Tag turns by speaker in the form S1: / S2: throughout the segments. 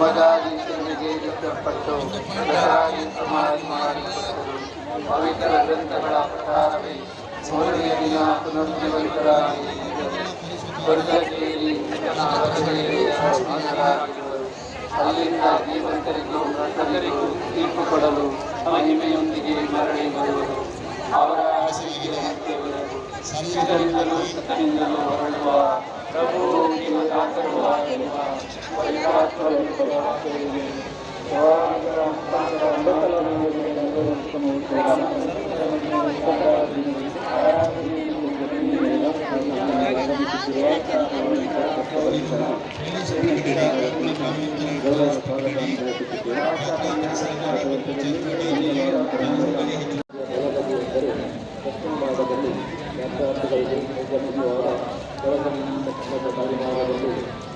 S1: ನಮಗಾಗಿ ಸೇವೆಗೆ ಕಟ್ಟಪಟ್ಟು ನಮಗಾಗಿ ಸಮಾಜ ಮಾಡಿಕೊಟ್ಟರು. ಪವಿತ್ರ ಗ್ರಂಥಗಳ ಪ್ರಕಾರವೇ ಮೂರನೆಯ ದಿನ ಪುನರ್ಜೀವಿತರಾಗಿ ಸ್ವರ್ಗಕ್ಕೇರಿ ಅಲ್ಲಿಂದ ಜೀವಂತರಿಗೂ ಮೃತರಿಗೂ ತೀರ್ಪು ಕೊಡಲು ಮಹಿಮೆಯೊಂದಿಗೆ ಮರಳಿ ಬರುವರು. ಅವರ ಸತ್ಯದಿಂದಲೂ ಸತ್ಯದಿಂದಲೂ ಹೊರಡುವ ಪ್ರಭು ನಿಮ್ಮ ದಾಸರುವಾಗಿರುವ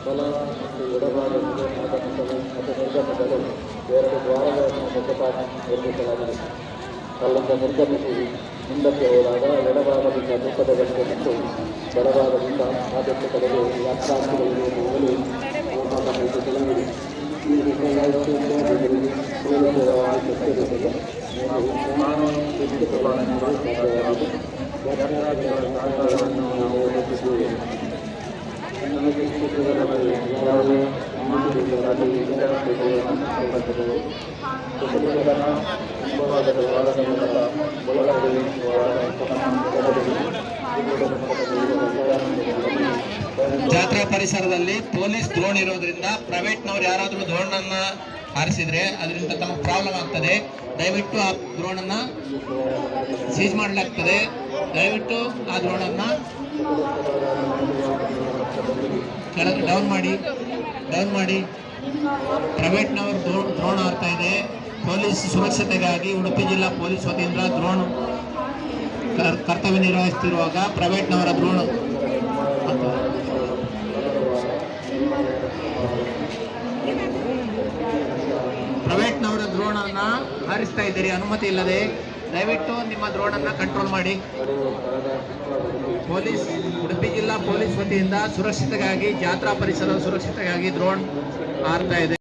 S1: ಬಲ ಮತ್ತು ಎಡಭಾಗದಲ್ಲಿ ಎರಡು ದ್ವಾರಗಳನ್ನು ಮುಖಪಾಠ ನಿರ್ಮಿಸಲಾಗಿದೆ. ಅಲ್ಲಿಂದ ನಿರ್ಗಮಿಸಿ ಹಿಂದಕ್ಕೆ ಹೋದಾಗ ಎಡಭಾಗದಿಂದ ದುಃಖದ ಗಂಟೆ ಮತ್ತು ಬಲಭಾಗದಿಂದ ಆದಷ್ಟು ಕಡೆಗೆ ಯಾತ್ರಾರ್ಥಿಗಳಿಗೆ ಹೋಗಲು ತಿಳಿದಿದೆ. ಈ
S2: ಜಾತ್ರಾ ಪರಿಸರದಲ್ಲಿ ಪೊಲೀಸ್ ಡ್ರೋನ್ ಇರೋದ್ರಿಂದ ಪ್ರೈವೇಟ್ನವ್ರು ಯಾರಾದರೂ ಡ್ರೋನ್ ಅನ್ನ ಹಾರಿಸಿದ್ರೆ ಅದರಿಂದ ತಮಗೆ ಪ್ರಾಬ್ಲಮ್ ಆಗ್ತದೆ. ದಯವಿಟ್ಟು ಆ ಡ್ರೋನ್ ಅನ್ನ ಸೀಜ್ ಮಾಡಲಾಗ್ತದೆ. ದಯವಿಟ್ಟು ಆ ಡ್ರೋನ್ ಅನ್ನ ಕೆಳಗೆ ಡೌನ್ ಮಾಡಿ. ಪ್ರೈವೇಟ್ನವರು ಡ್ರೋನ್ ಹಾರ್ತಾ ಇದೆ. ಪೊಲೀಸ್ ಸುರಕ್ಷತೆಗಾಗಿ ಉಡುಪಿ ಜಿಲ್ಲಾ ಪೊಲೀಸ್ ವತಿಯಿಂದ ಡ್ರೋನ್ ಕರ್ತವ್ಯ ನಿರ್ವಹಿಸುತ್ತಿರುವಾಗ ಪ್ರೈವೇಟ್ನವರ ಡ್ರೋನ್ ಅನ್ನ ಹಾರಿಸ್ತಾ ಇದ್ದೀರಿ ಅನುಮತಿ ಇಲ್ಲದೆ. ದಯವಿಟ್ಟು ನಿಮ್ಮ ಡ್ರೋನ್ ಅನ್ನ ಕಂಟ್ರೋಲ್ ಮಾಡಿ. ಉಡುಪಿ ಜಿಲ್ಲಾ ಪೊಲೀಸ್ ವತಿಯಿಂದ ಸುರಕ್ಷತೆಗಾಗಿ ಜಾತ್ರಾ ಪರಿಸರದ ಸುರಕ್ಷತೆಗಾಗಿ ಡ್ರೋನ್ ಹಾರ್ತಾ ಇದೆ.